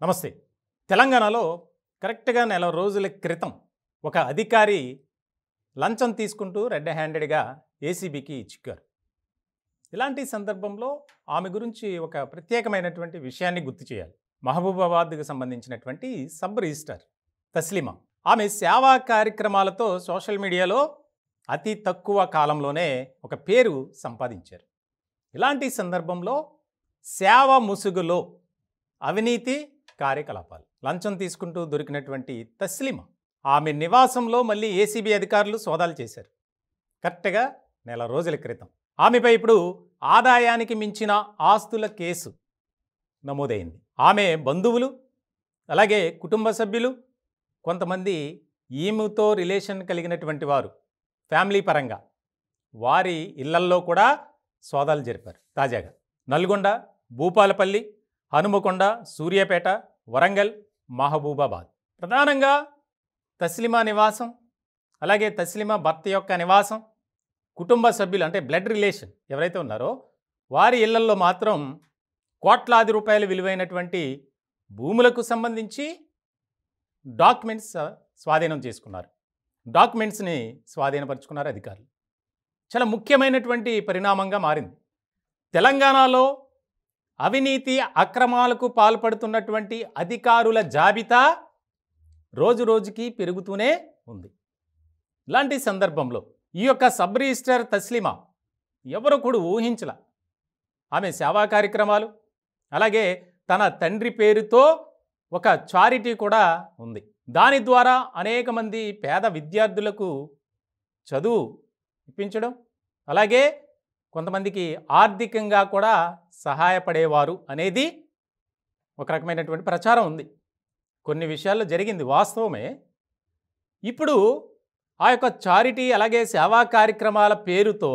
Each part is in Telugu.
నమస్తే. తెలంగాణలో కరెక్ట్‌గా నెల రోజుల క్రితం ఒక అధికారి లంచం తీసుకుంటూ రెడ్ హ్యాండెడ్‌గా ఏసీబీకి చిక్కారు. ఇలాంటి సందర్భంలో ఆమె గురించి ఒక ప్రత్యేకమైనటువంటి విషయాన్ని గుర్తు చేయాలి. మహబూబాబాద్‌కు సంబంధించినటువంటి సబ్ రిజిస్ట్రార్ తస్లీమా. ఆమె సేవా కార్యక్రమాలతో సోషల్ మీడియాలో అతి తక్కువ కాలంలోనే ఒక పేరు సంపాదించారు. ఇలాంటి సందర్భంలో సేవ ముసుగులో అవినీతి కార్యకలాపాలు లంచం తీసుకుంటూ దొరికినటువంటి తస్లీమా ఆమె నివాసంలో మళ్ళీ ఏసీబీ అధికారులు సోదాలు చేశారు. కరెక్ట్గా నెల రోజుల క్రితం ఆమెపై ఇప్పుడు ఆదాయానికి మించిన ఆస్తుల కేసు నమోదైంది. ఆమె బంధువులు అలాగే కుటుంబ సభ్యులు కొంతమంది ఈమెతో రిలేషన్ కలిగినటువంటి వారు ఫ్యామిలీ పరంగా వారి ఇళ్లల్లో కూడా సోదాలు జరిపారు. తాజాగా నల్గొండ, భూపాలపల్లి, హనుమకొండ, సూర్యాపేట, వరంగల్, మహబూబాబాద్ ప్రధానంగా తస్లీమా నివాసం అలాగే తస్లీమా భర్త యొక్క నివాసం కుటుంబ సభ్యులు అంటే బ్లడ్ రిలేషన్ ఎవరైతే ఉన్నారో వారి ఇళ్లల్లో మాత్రం కోట్లాది రూపాయలు విలువైనటువంటి భూములకు సంబంధించి డాక్యుమెంట్స్ స్వాధీనం చేసుకున్నారు. డాక్యుమెంట్స్ని స్వాధీనపరుచుకున్నారు అధికారులు. చాలా ముఖ్యమైనటువంటి పరిణామంగా మారింది. తెలంగాణలో అవినీతి అక్రమాలకు పాల్పడుతున్నటువంటి అధికారుల జాబితా రోజు రోజుకి పెరుగుతూనే ఉంది. ఇలాంటి సందర్భంలో ఈ యొక్క సబ్ రిజిస్ట్రార్ తస్లీమా ఎవరు కూడా ఊహించల. ఆమె సేవా కార్యక్రమాలు అలాగే తన తండ్రి పేరుతో ఒక చారిటీ కూడా ఉంది. దాని ద్వారా అనేక మంది పేద విద్యార్థులకు చదువు ఇప్పించడం అలాగే కొంతమందికి ఆర్థికంగా కూడా సహాయపడేవారు అనేది ఒక రకమైనటువంటి ప్రచారం ఉంది. కొన్ని విషయాల్లో జరిగింది వాస్తవమే. ఇప్పుడు ఆ యొక్క చారిటీ అలాగే సేవా కార్యక్రమాల పేరుతో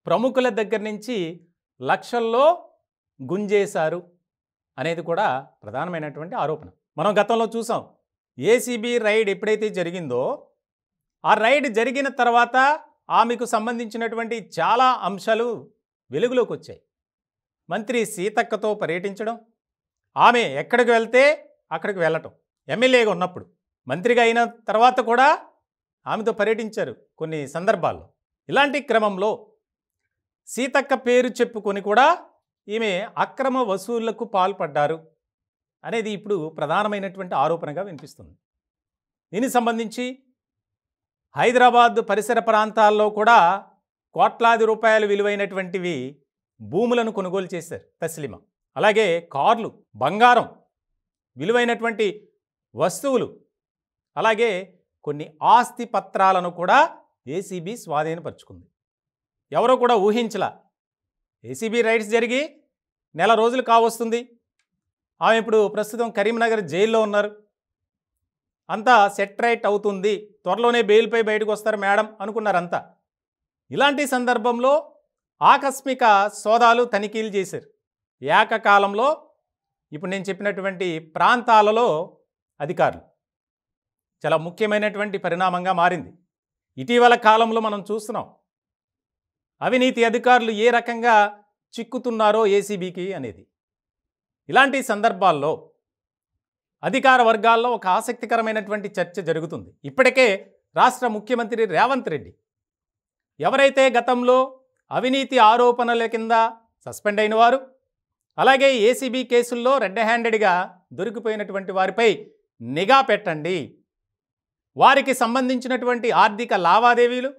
ప్రముఖుల దగ్గర నుంచి లక్షల్లో గుంజేశారు అనేది కూడా ప్రధానమైనటువంటి ఆరోపణ. మనం గతంలో చూసాం. ఏసీబీ రైడ్ ఎప్పుడైతే జరిగిందో ఆ రైడ్ జరిగిన తర్వాత ఆమెకు సంబంధించినటువంటి చాలా అంశాలు వెలుగులోకి వచ్చాయి. మంత్రి సీతక్కతో పర్యటించడం, ఆమె ఎక్కడికి వెళ్తే అక్కడికి వెళ్ళటం, ఎమ్మెల్యేగా ఉన్నప్పుడు మంత్రిగా అయిన తర్వాత కూడా ఆమెతో పర్యటించారు కొన్ని సందర్భాల్లో. ఇలాంటి క్రమంలో సీతక్క పేరు చెప్పుకొని కూడా ఈమె అక్రమ వసూళ్లకు పాల్పడ్డారు అనేది ఇప్పుడు ప్రధానమైనటువంటి ఆరోపణగా వినిపిస్తుంది. దీనికి సంబంధించి హైదరాబాద్ పరిసర ప్రాంతాల్లో కూడా కోట్లాది రూపాయలు విలువైనటువంటివి భూములను కొనుగోలు చేశారు తస్లీమా. అలాగే కార్లు, బంగారం, విలువైనటువంటి వస్తువులు అలాగే కొన్ని ఆస్తి పత్రాలను కూడా ఏసీబీ స్వాధీనపరుచుకుంది. ఎవరో కూడా ఊహించలా. ఏసీబీ రైడ్స్ జరిగి నెల రోజులు కావస్తుంది. ఆమె ఇప్పుడు ప్రస్తుతం కరీంనగర్ జైల్లో ఉన్నారు. అంతా సెట్ రైట్ అవుతుంది, త్వరలోనే బెయిల్పై బయటకు వస్తారు మేడం అనుకున్నారంతా. ఇలాంటి సందర్భంలో ఆకస్మిక సోదాలు తనిఖీలు చేశారు. ఏకకాలంలో ఇప్పుడు నేను చెప్పినటువంటి ప్రాంతాలలో అధికారులు చాలా ముఖ్యమైనటువంటి పరిణామంగా మారింది. ఇటీవల కాలంలో మనం చూస్తున్నాం అవినీతి అధికారులు ఏ రకంగా చిక్కుతున్నారో ఏసీబీకి అనేది. ఇలాంటి సందర్భాల్లో అధికార వర్గాల్లో ఒక ఆసక్తికరమైనటువంటి చర్చ జరుగుతుంది. ఇప్పటికే రాష్ట్ర ముఖ్యమంత్రి రేవంత్ రెడ్డి ఎవరైతే గతంలో అవినీతి ఆరోపణల కింద సస్పెండ్ అయిన వారు అలాగే ఏసీబీ కేసుల్లో రెడ్ హ్యాండెడ్గా దొరికిపోయినటువంటి వారిపై నిఘా పెట్టండి, వారికి సంబంధించినటువంటి ఆర్థిక లావాదేవీలు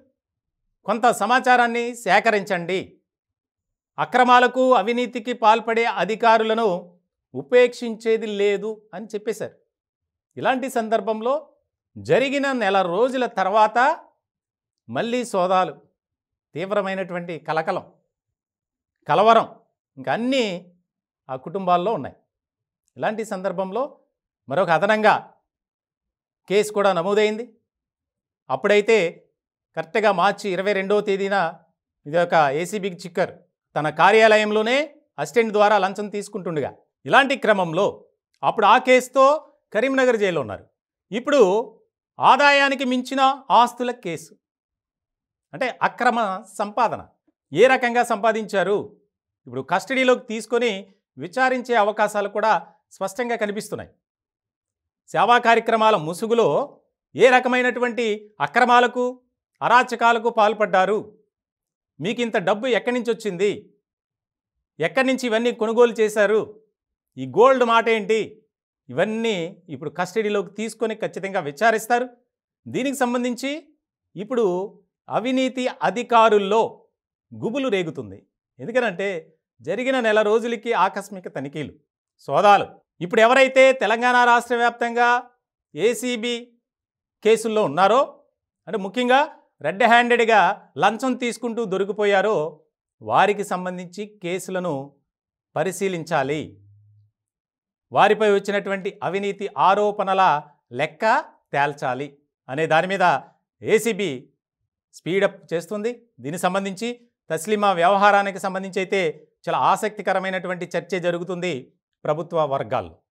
కొంత సమాచారాన్ని సేకరించండి, అక్రమాలకు అవినీతికి పాల్పడే అధికారులను ఉపేక్షించేది లేదు అని చెప్పేశారు. ఇలాంటి సందర్భంలో జరిగిన నెల రోజుల తర్వాత మళ్ళీ సోదాలు, తీవ్రమైనటువంటి కలవరం ఇంకా అన్నీ ఆ కుటుంబాల్లో ఉన్నాయి. ఇలాంటి సందర్భంలో మరొక అదనంగా కేసు కూడా నమోదైంది. అప్పుడైతే కరెక్ట్గా మార్చి 22వ తేదీన ఇది ఒక ఏసీబీకి చిక్కర్ తన కార్యాలయంలోనే అసిస్టెంట్ ద్వారా లంచం తీసుకుంటుండగా ఇలాంటి క్రమంలో అప్పుడు ఆ కేసుతో కరీంనగర్ జైల్లో ఉన్నారు. ఇప్పుడు ఆదాయానికి మించిన ఆస్తుల కేసు అంటే అక్రమ సంపాదన ఏ రకంగా సంపాదించారు ఇప్పుడు కస్టడీలోకి తీసుకొని విచారించే అవకాశాలు కూడా స్పష్టంగా కనిపిస్తున్నాయి. సేవా కార్యక్రమాల ముసుగులో ఏ రకమైనటువంటి అక్రమాలకు, అరాచకాలకు పాల్పడ్డారు, మీకు ఇంత డబ్బు ఎక్కడి నుంచి వచ్చింది, ఎక్కడి నుంచి ఇవన్నీ కొనుగోలు చేశారు, ఈ గోల్డ్ మాట ఏంటి, ఇవన్నీ ఇప్పుడు కస్టడీలోకి తీసుకొని ఖచ్చితంగా విచారిస్తారు. దీనికి సంబంధించి ఇప్పుడు అవినీతి అధికారుల్లో గుబులు రేగుతుంది. ఎందుకనంటే జరిగిన నెల రోజులకి ఆకస్మిక తనిఖీలు, సోదాలు. ఇప్పుడు ఎవరైతే తెలంగాణ రాష్ట్ర వ్యాప్తంగా ఏసీబీ కేసుల్లో ఉన్నారో, అంటే ముఖ్యంగా రెడ్ హ్యాండెడ్గా లంచం తీసుకుంటూ దొరికిపోయారో వారికి సంబంధించి కేసులను పరిశీలించాలి. వారిపై వచ్చినటువంటి అవినీతి ఆరోపణల లెక్క తేల్చాలి అనే దాని మీద ఏసీబీ స్పీడప్ చేస్తుంది. దీనికి సంబంధించి తస్లీమా వ్యవహారానికి సంబంధించి అయితే చాలా ఆసక్తికరమైనటువంటి చర్చ జరుగుతుంది ప్రభుత్వ వర్గాల్లో.